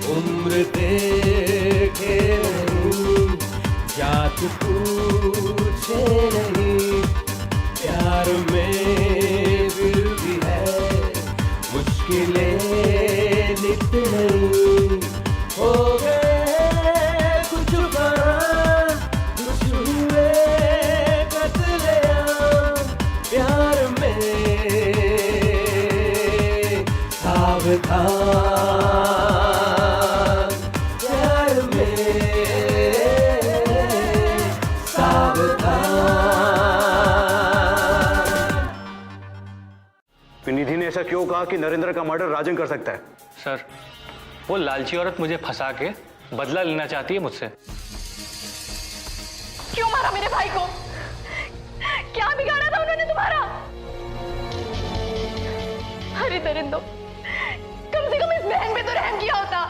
उम्र देखे नहीं, जात पूछे नहीं, प्यार में दिल भी है, मुश्किलें नित नहीं। हो गए कुछ बार, कुछ हुए कत्लेआम, प्यार में सावधान, प्यार में सावधान। निधि ने ऐसा क्यों कहा कि नरेंद्र का मर्डर राजन कर सकता है? सर, वो लालची औरत मुझे फंसा के बदला लेना चाहती है मुझसे। क्यों मारा मेरे भाई को? क्या बिगाड़ा था उन्होंने तुम्हारा? अरे दरिंदो, कम से कम इस बहन पे तो रहम किया होता।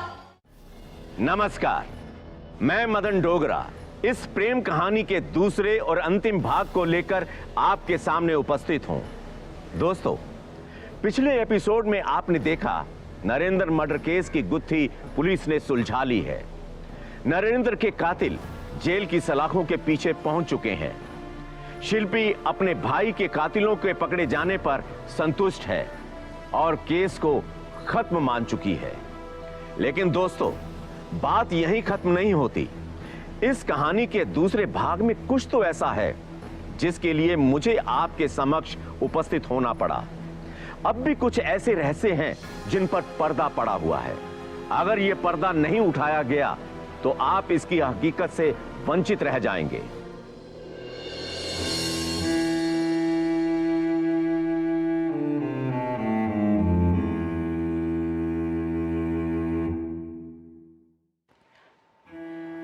नमस्कार, मैं मदन डोगरा इस प्रेम कहानी के दूसरे और अंतिम भाग को लेकर आपके सामने उपस्थित हूं। दोस्तों, पिछले एपिसोड में आपने देखा नरेंद्र मर्डर केस की गुत्थी पुलिस ने सुलझा ली है। नरेंद्र के कातिल जेल की सलाखों के पीछे पहुंच चुके हैं। शिल्पी अपने भाई के कातिलों के पकड़े जाने पर संतुष्ट है और केस को खत्म मान चुकी है। लेकिन दोस्तों, बात यहीं खत्म नहीं होती। इस कहानी के दूसरे भाग में कुछ तो ऐसा है जिसके लिए मुझे आपके समक्ष उपस्थित होना पड़ा। अब भी कुछ ऐसे रहस्य हैं जिन पर पर्दा पड़ा हुआ है। अगर यह पर्दा नहीं उठाया गया तो आप इसकी हकीकत से वंचित रह जाएंगे।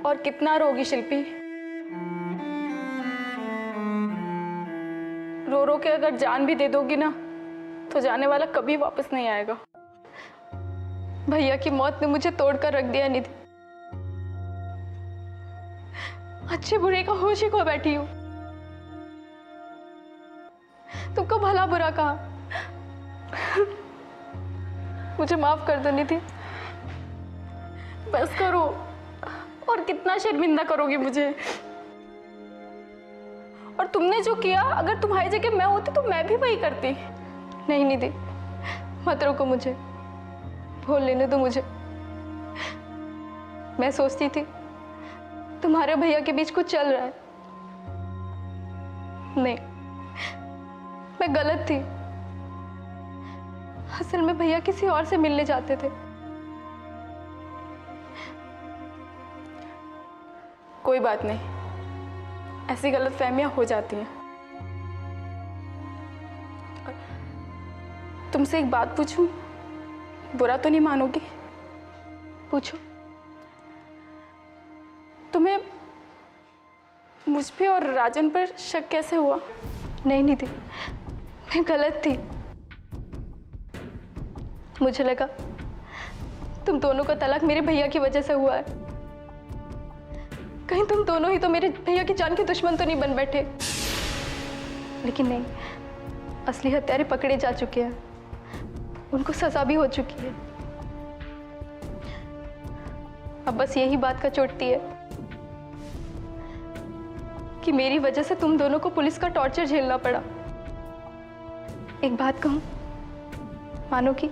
और कितना रोगी शिल्पी? रो रो के अगर जान भी दे दोगी ना तो जाने वाला कभी वापस नहीं आएगा। भैया की मौत ने मुझे तोड़कर रख दिया निधि। अच्छे बुरे का होश ही खो बैठी हूं। तुमको भला बुरा कहा, मुझे माफ कर दो निधि। बस करो, और कितना शर्मिंदा करोगी मुझे? और तुमने जो किया, अगर तुम्हारी जगह मैं होती तो मैं भी वही करती। नहीं निधि, मत रोको मुझे, बोल लेने दो मुझे। मैं सोचती थी तुम्हारे भैया के बीच कुछ चल रहा है। नहीं, मैं गलत थी। असल में भैया किसी और से मिलने जाते थे। कोई बात नहीं, ऐसी गलतफहमियां हो जाती हैं। तुमसे एक बात पूछूं? बुरा तो नहीं मानोगी? पूछो। तुम्हें मुझ पे और राजन पर शक कैसे हुआ? नहीं निधि, मैं गलत थी। मुझे लगा तुम दोनों का तलाक मेरे भैया की वजह से हुआ है। कहीं तुम दोनों ही तो मेरे भैया की जान के दुश्मन तो नहीं बन बैठे। लेकिन नहीं, असली हत्यारे पकड़े जा चुके हैं, उनको सजा भी हो चुकी है। अब बस यही बात का चोटती है कि मेरी वजह से तुम दोनों को पुलिस का टॉर्चर झेलना पड़ा। एक बात कहूं, मानोगी?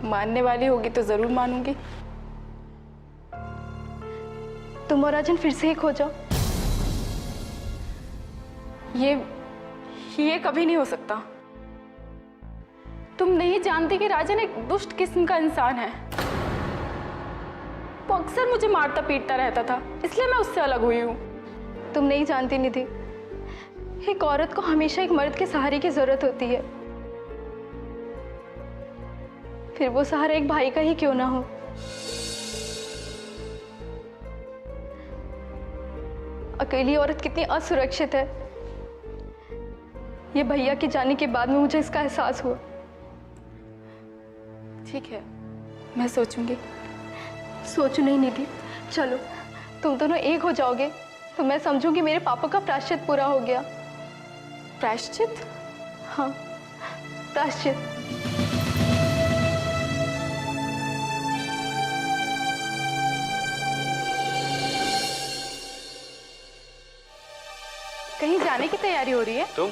मानने वाली होगी तो जरूर मानूंगी। तुम और राजन फिर से एक हो जाओ। ये कभी नहीं हो सकता। तुम नहीं जानती कि राजन एक दुष्ट किस्म का इंसान है। वो अक्सर मुझे मारता पीटता रहता था, इसलिए मैं उससे अलग हुई हूं। तुम नहीं जानती निधि, एक औरत को हमेशा एक मर्द के सहारे की जरूरत होती है, फिर वो सहारा एक भाई का ही क्यों ना हो। अकेली औरत कितनी असुरक्षित है, ये भैया के जाने के बाद में मुझे इसका एहसास हुआ। ठीक है, मैं सोचूंगी। सोचो नहीं निधि, चलो तुम दोनों एक हो जाओगे तो मैं समझूंगी मेरे पापा का प्रायश्चित पूरा हो गया। प्रायश्चित? हाँ, प्रायश्चित। कहीं जाने की तैयारी हो रही है? तुम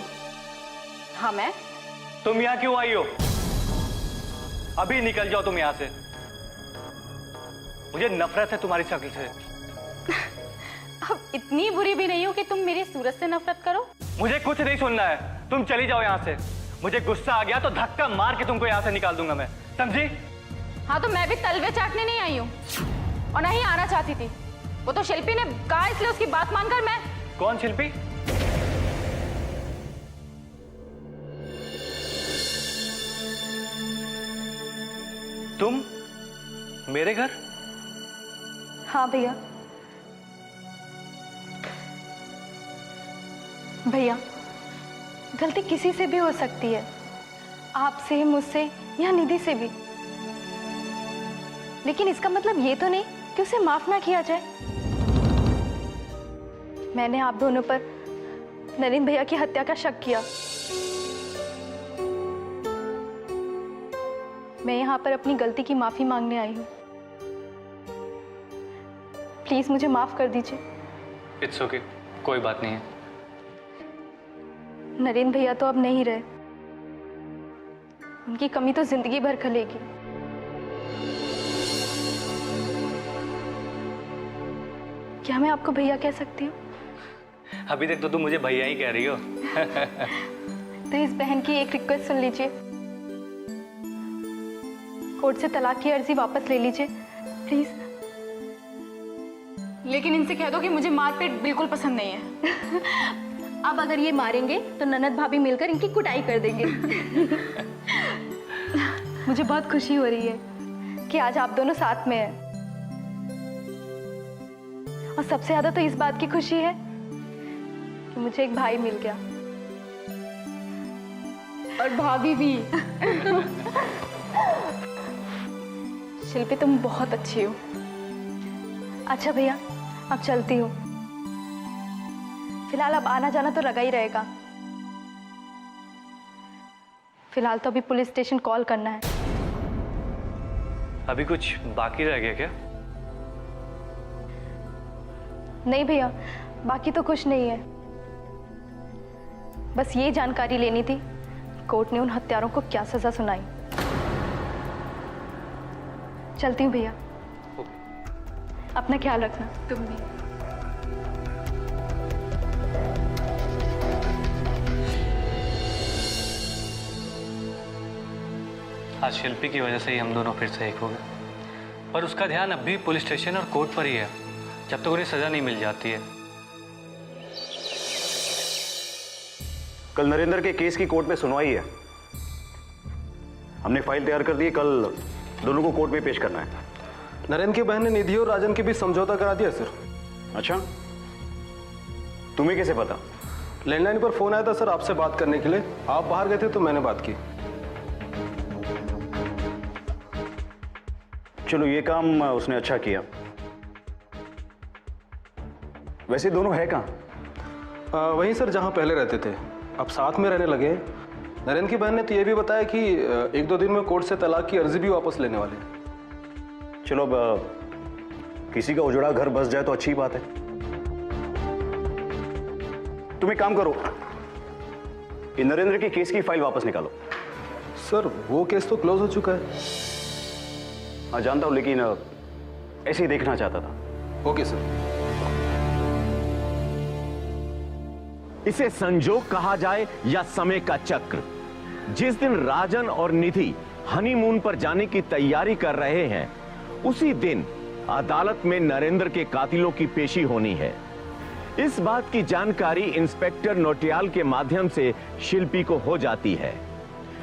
हाँ मैं। तुम यहाँ क्यों आई हो? अभी निकल जाओ तुम यहाँ से। मुझे नफरत है तुम्हारी शक्ल से। अब इतनी बुरी भी नहीं हो कि तुम मेरी सूरत से नफरत करो। मुझे कुछ नहीं सुनना है, तुम चली जाओ यहाँ से। मुझे गुस्सा आ गया तो धक्का मार के तुमको यहाँ से निकाल दूंगा मैं, समझी? हाँ तो मैं भी तलवे चाटने नहीं आई हूँ और नहीं आना चाहती थी। वो तो शिल्पी ने कहा इसलिए उसकी बात मानकर मैं। कौन शिल्पी? तुम मेरे घर? हाँ भैया। भैया, गलती किसी से भी हो सकती है, आपसे, मुझसे या निधि से भी। लेकिन इसका मतलब ये तो नहीं कि उसे माफ ना किया जाए। मैंने आप दोनों पर नरेंद्र भैया की हत्या का शक किया। मैं यहाँ पर अपनी गलती की माफी मांगने आई हूँ। प्लीज मुझे माफ कर दीजिए। इट्स ओके, कोई बात नहीं है। नरेंद्र भैया तो अब नहीं रहे, उनकी कमी तो जिंदगी भर खलेगी। क्या मैं आपको भैया कह सकती हूँ? अभी तक तो तुम मुझे भैया ही कह रही हो। तो इस बहन की एक रिक्वेस्ट सुन लीजिए, कोर्ट से तलाक की अर्जी वापस ले लीजिए प्लीज। लेकिन इनसे कह दो कि मुझे मारपीट बिल्कुल पसंद नहीं है। अब अगर ये मारेंगे तो ननद भाभी मिलकर इनकी कुटाई कर देंगे। मुझे बहुत खुशी हो रही है कि आज आप दोनों साथ में हैं। और सबसे ज्यादा तो इस बात की खुशी है कि मुझे एक भाई मिल गया और भाभी भी। शिल्पी तुम बहुत अच्छी हो। अच्छा भैया, अब चलती हूँ। फिलहाल अब आना जाना तो लगा ही रहेगा। फिलहाल तो अभी पुलिस स्टेशन कॉल करना है। अभी कुछ बाकी रह गया क्या? नहीं भैया, बाकी तो कुछ नहीं है। बस ये जानकारी लेनी थी, कोर्ट ने उन हत्यारों को क्या सजा सुनाई। चलती हूँ भैया, अपना ख्याल रखना। तुम भी। आज शिल्पी की वजह से ही हम दोनों फिर से एक हो गए, पर उसका ध्यान अब भी पुलिस स्टेशन और कोर्ट पर ही है, जब तक उन्हें सजा नहीं मिल जाती है। कल नरेंद्र के केस की कोर्ट में सुनवाई है। हमने फाइल तैयार कर दी है, कल दोनों को कोर्ट में पेश करना है। नरेंद्र की बहन ने निधि और राजन के बीच समझौता करा दिया सर। अच्छा, तुम्हें कैसे पता? लैंडलाइन पर फोन आया था सर आपसे बात करने के लिए। आप बाहर गए थे तो मैंने बात की। चलो, ये काम उसने अच्छा किया। वैसे दोनों है कहाँ? वहीं सर जहां पहले रहते थे, अब साथ में रहने लगे। नरेंद्र की बहन ने तो ये भी बताया कि 1-2 दिन में कोर्ट से तलाक की अर्जी भी वापस लेने वाले हैं। चलो, अब किसी का उजड़ा घर बस जाए तो अच्छी बात है। तुम एक काम करो, ये नरेंद्र के केस की फाइल वापस निकालो। सर वो केस तो क्लोज हो चुका है। हाँ जानता हूं, लेकिन ऐसे ही देखना चाहता था। Okay sir. इसे संजोग कहा जाए या समय का चक्र, जिस दिन राजन और निधि हनीमून पर जाने की तैयारी कर रहे हैं, उसी दिन अदालत में नरेंद्र के कातिलों की पेशी होनी है। इस बात की जानकारी इंस्पेक्टर नोटियाल के माध्यम से शिल्पी को हो जाती है।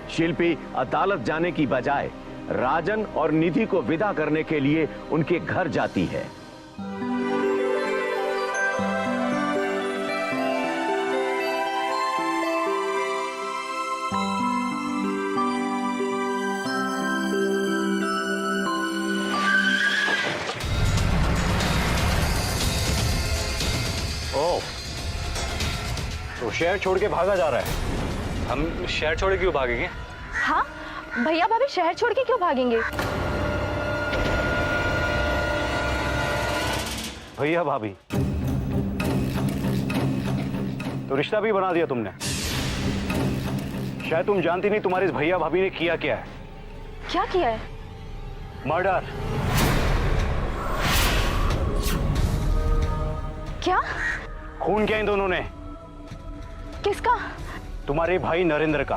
शिल्पी अदालत जाने की बजाय राजन और निधि को विदा करने के लिए उनके घर जाती है। शहर छोड़ के भागा जा रहा है। हम शहर छोड़ के क्यों भागेंगे? हाँ, भैया भाभी शहर छोड़ के क्यों भागेंगे? भैया भाभी तो रिश्ता भी बना दिया तुमने। शायद तुम जानती नहीं तुम्हारे इस भैया भाभी ने किया क्या है। क्या किया है? मर्डर। क्या? खून किया इन दोनों ने। किसका? तुम्हारे भाई नरेंद्र का।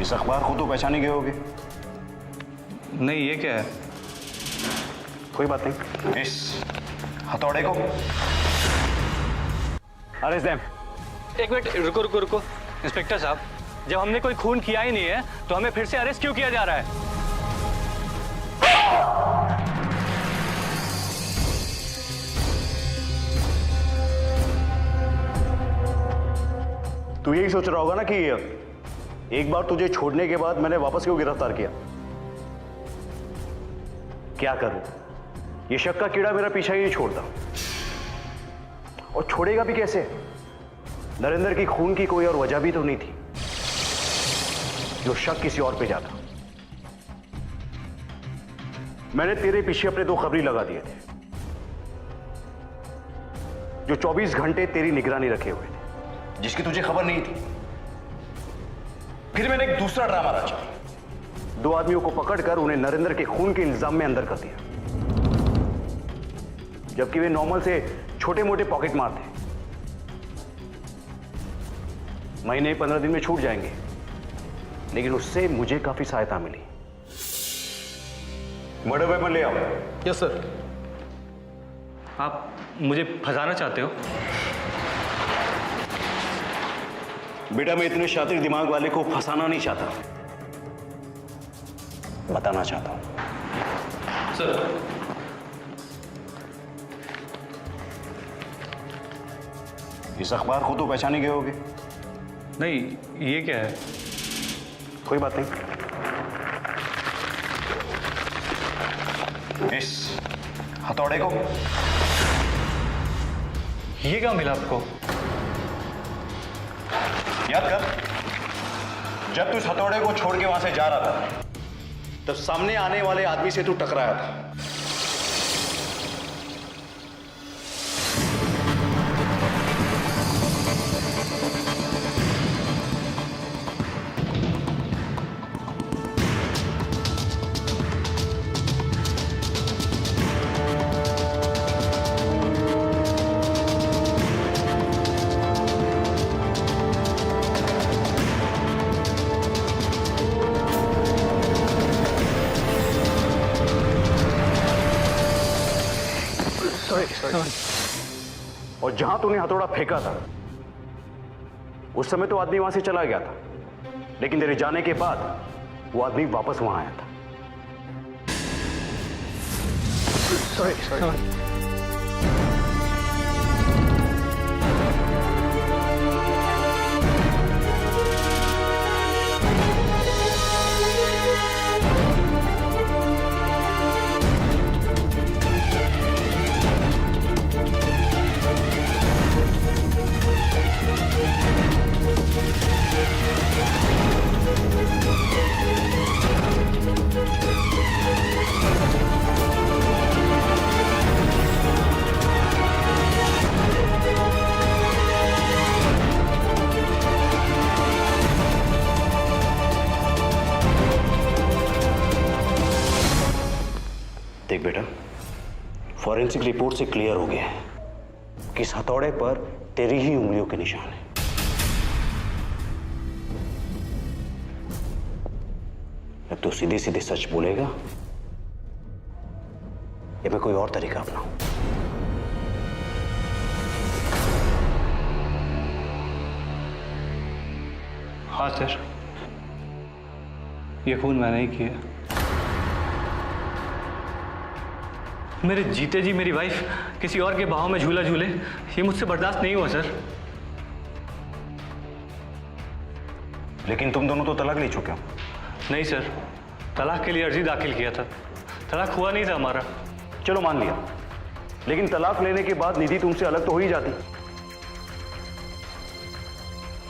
इस अखबार को तो पहचाने गए होगे। नहीं, ये क्या है? कोई बात नहीं, इस हथौड़े को अरेस्ट देम। एक मिनट, रुको रुको रुको। इंस्पेक्टर साहब, जब हमने कोई खून किया ही नहीं है तो हमें फिर से अरेस्ट क्यों किया जा रहा है? तू यही सोच रहा होगा ना कि एक बार तुझे छोड़ने के बाद मैंने वापस क्यों गिरफ्तार किया। क्या करूं, ये शक का कीड़ा मेरा पीछा ही नहीं छोड़ता, और छोड़ेगा भी कैसे। नरेंद्र की खून की कोई और वजह भी तो नहीं थी जो शक किसी और पे जाता। मैंने तेरे पीछे अपने 2 खबरी लगा दिए थे जो 24 घंटे तेरी निगरानी रखे हुए थे, जिसकी तुझे खबर नहीं थी। फिर मैंने एक दूसरा ड्रामा रचा। 2 आदमियों को पकड़कर उन्हें नरेंद्र के खून के इल्जाम में अंदर कर दिया, जबकि वे नॉर्मल से छोटे मोटे पॉकेट मार थे। महीने 15 दिन में छूट जाएंगे, लेकिन उससे मुझे काफी सहायता मिली। मर्डर वेपन ले आओ। Yes sir. आप मुझे फंसाना चाहते हो? बेटा, मैं इतने शातिर दिमाग वाले को फंसाना नहीं चाहता, बताना चाहता हूं। सर, इस अखबार को तो पहचाने गए होगे। नहीं, ये क्या है? कोई बात नहीं, इस हथौड़े को। ये क्या मिला आपको? याद कर, जब तू इस हथौड़े को छोड़ के वहां से जा रहा था, तब सामने आने वाले आदमी से तू टकराया था। और जहां तूने हथौड़ा फेंका था, उस समय तो आदमी वहां से चला गया था, लेकिन तेरे जाने के बाद वो आदमी वापस वहां आया था। देख बेटा, फॉरेंसिक रिपोर्ट से क्लियर हो गया है कि इस हथौड़े पर तेरी ही उंगलियों के निशान है। अब तू सीधे सीधे सच बोलेगा या मैं कोई और तरीका अपनाऊं? हाँ सर, ये खून मैंने ही किया। मेरे जीते जी मेरी वाइफ किसी और के बाहों में झूला झूले, ये मुझसे बर्दाश्त नहीं हुआ सर। लेकिन तुम दोनों तो तलाक ले चुके हो। नहीं सर, तलाक के लिए अर्जी दाखिल किया था, तलाक हुआ नहीं था हमारा। चलो मान लिया, लेकिन तलाक लेने के बाद निधि तुमसे अलग तो हो ही जाती।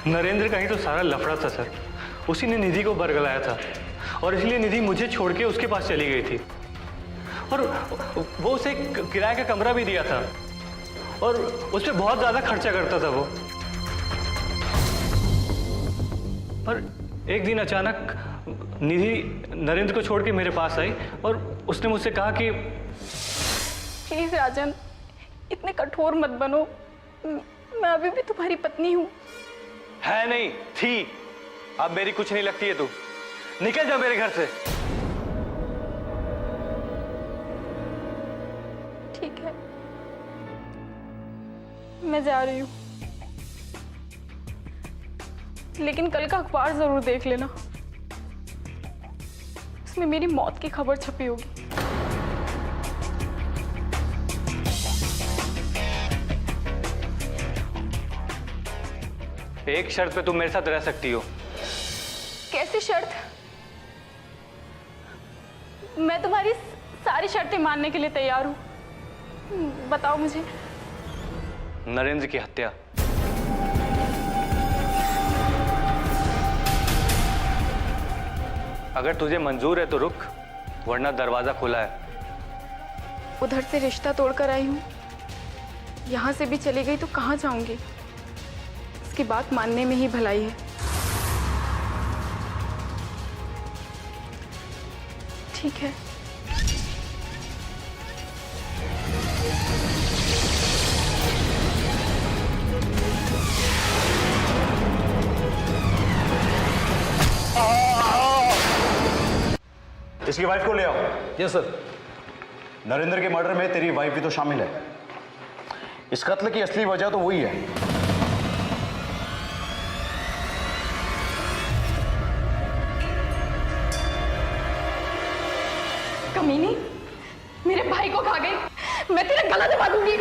नरेंद्र का ही तो सारा लफड़ा था सर। उसी ने निधि को बरगलाया था और इसलिए निधि मुझे छोड़ के उसके पास चली गई थी और वो उसे किराए का कमरा भी दिया था और उस पर बहुत ज्यादा खर्चा करता था वो। पर एक दिन अचानक निधि नरेंद्र को छोड़ के मेरे पास आई और उसने मुझसे कहा कि प्लीज राजन, इतने कठोर मत बनो, मैं अभी भी तुम्हारी पत्नी हूँ। है नहीं थी, अब मेरी कुछ नहीं लगती है तू। निकल जा मेरे घर से। ठीक है, मैं जा रही हूँ, लेकिन कल का अखबार जरूर देख लेना, उसमें मेरी मौत की खबर छपी होगी। एक शर्त पे तुम मेरे साथ रह सकती हो। कैसी शर्त? मैं तुम्हारी सारी शर्तें मानने के लिए तैयार हूँ, बताओ मुझे। नरेंद्र की हत्या। अगर तुझे मंजूर है तो रुक, वरना दरवाजा खुला है। उधर से रिश्ता तोड़कर आई हूँ, यहाँ से भी चली गई तो कहाँ जाऊंगी? इसकी बात मानने में ही भलाई है। ठीक है, इसकी वाइफ को ले आओ। Yes sir. नरेंद्र के मर्डर में तेरी वाइफ भी तो शामिल है। इस कत्ल की असली वजह तो वही है। कमीनी, मेरे भाई को खा गई, मैं तेरा गला दबा दूंगी।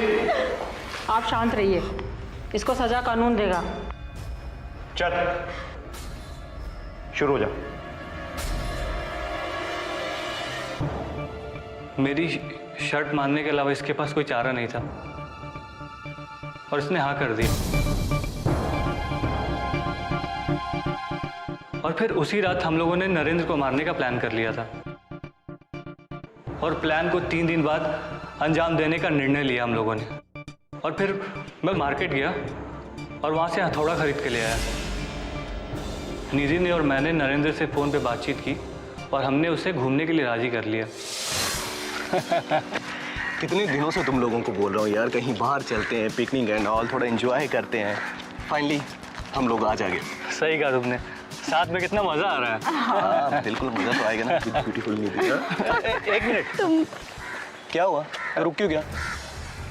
आप शांत रहिए, इसको सजा कानून देगा। चल शुरू हो जा। मेरी शर्ट मानने के अलावा इसके पास कोई चारा नहीं था और इसने हाँ कर दी। और फिर उसी रात हम लोगों ने नरेंद्र को मारने का प्लान कर लिया था और प्लान को 3 दिन बाद अंजाम देने का निर्णय लिया हम लोगों ने। और फिर मैं मार्केट गया और वहाँ से हथौड़ा खरीद के ले आया। निधि ने और मैंने नरेंद्र से फ़ोन पे बातचीत की और हमने उसे घूमने के लिए राज़ी कर लिया। कितने दिनों से तुम लोगों को बोल रहा हूँ यार, कहीं बाहर चलते हैं, पिकनिक एंड ऑल, थोड़ा एंजॉय करते हैं। फाइनली हम लोग आज आ गए। सही कहा तुमने, साथ में कितना मजा आ रहा है। हाँ बिल्कुल, मजा तो आएगा ना। ब्यूटीफुल नीति। एक मिनट, क्या हुआ, रुक क्यों गया?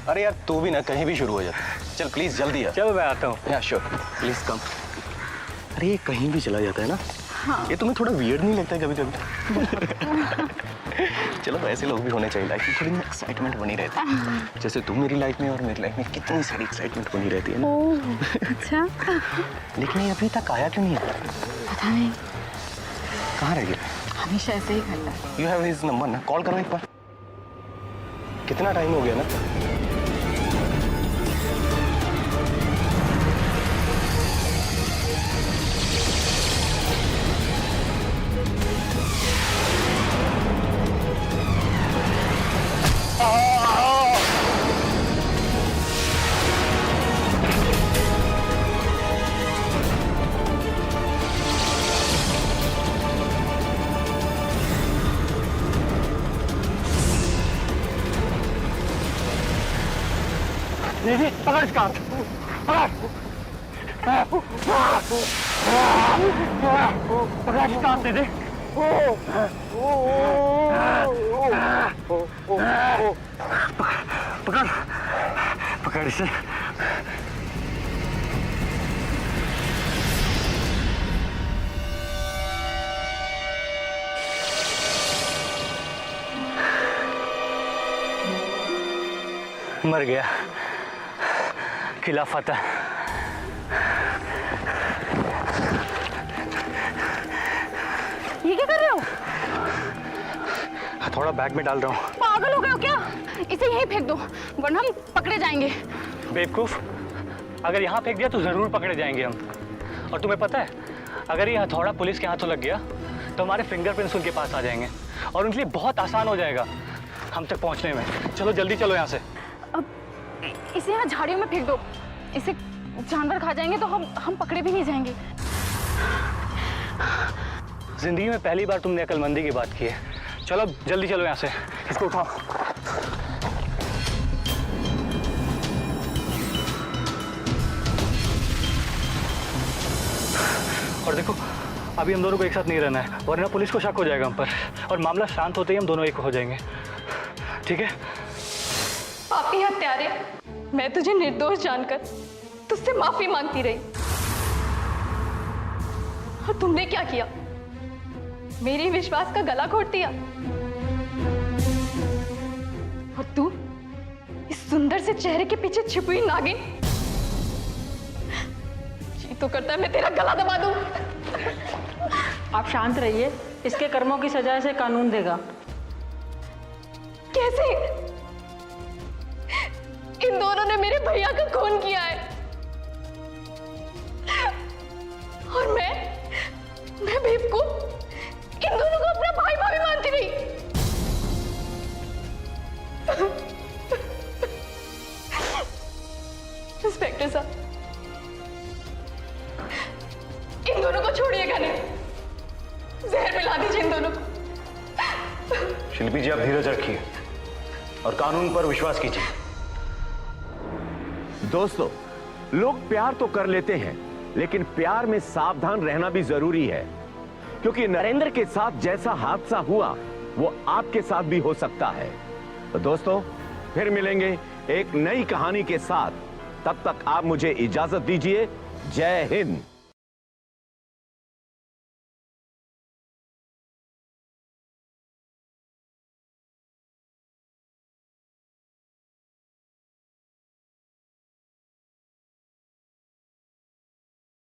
अरे यार तू भी ना कहीं भी शुरू हो जाता। चल प्लीज जल्दी आ। चलो मैं आता हूँ। या श्योर, प्लीज कम। अरे ये कहीं भी चला जाता है ना। हाँ। ये तुम्हें थोड़ा वियर्ड नहीं लगता है कभी कभी? चलो ऐसे लोग भी होने चाहिए, लाइफ में थोड़ी ना एक्साइटमेंट बनी रहती है। जैसे तुम मेरी लाइफ में और मेरी लाइफ में कितनी सारी एक्साइटमेंट बनी रहती है ना। अच्छा, लेकिन ये अभी तक आया क्यों नहीं है? पता नहीं, कहाँ रह गया? हमेशा ऐसे ही करता है। यू हैव हिज नंबर ना, कॉल करो एक बार। कितना टाइम हो गया ना। पकड़ इसका, पकड़ इसका दे दे। पकड़ पकड़ इसे। मर गया, खिलाफत है। ये क्या कर रहे हो? थोड़ा बैग में डाल रहा हूँ। पागल हो गए हो क्या? इसे यहीं फेंक दो वरना हम पकड़े जाएंगे। बेवकूफ, अगर यहाँ फेंक दिया तो जरूर पकड़े जाएंगे हम। और तुम्हें पता है, अगर ये हथौड़ा पुलिस के हाथों लग गया तो हमारे फिंगरप्रिंट्स उनके पास आ जाएंगे और उनके लिए बहुत आसान हो जाएगा हम तक पहुंचने में। चलो जल्दी चलो यहाँ से। अब इसे यहाँ झाड़ियों में फेंक दो, इसे जानवर खा जाएंगे तो हम पकड़े भी नहीं जाएंगे। जिंदगी में पहली बार तुमने अक्लमंदी की बात की है। चलो जल्दी चलो यहाँ से, इसको उठाओ। और देखो, अभी हम दोनों को एक साथ नहीं रहना है, वरना पुलिस को शक हो जाएगा हम पर, और मामला शांत होते ही हम दोनों एक हो जाएंगे। ठीक है? पापी हत्यारे, मैं तुझे निर्दोष जानकर तुझसे माफी मांगती रही, और तुमने क्या किया? मेरे विश्वास का गला घोट दिया। और तू इस सुंदर से चेहरे के पीछे छिपी हुई नागिन, जी तो करता है मैं तेरा गला दबा दूं। आप शांत रहिए, इसके कर्मों की सजा से कानून देगा। कैसे? इन दोनों ने मेरे भैया का खून किया है, और मैं बेवकूफ इन दोनों को अपना भाई भाभी मानती रही। इंस्पेक्टर साहब, इन दोनों को छोड़िएगा नहीं, जहर मिला दीजिए इन दोनों को। शिल्पी जी, आप धीरज रखिए और कानून पर विश्वास कीजिए। दोस्तों, लोग प्यार तो कर लेते हैं, लेकिन प्यार में सावधान रहना भी जरूरी है, क्योंकि नरेंद्र के साथ जैसा हादसा हुआ वो आपके साथ भी हो सकता है। तो दोस्तों, फिर मिलेंगे एक नई कहानी के साथ। तब तक आप मुझे इजाजत दीजिए। जय हिंद।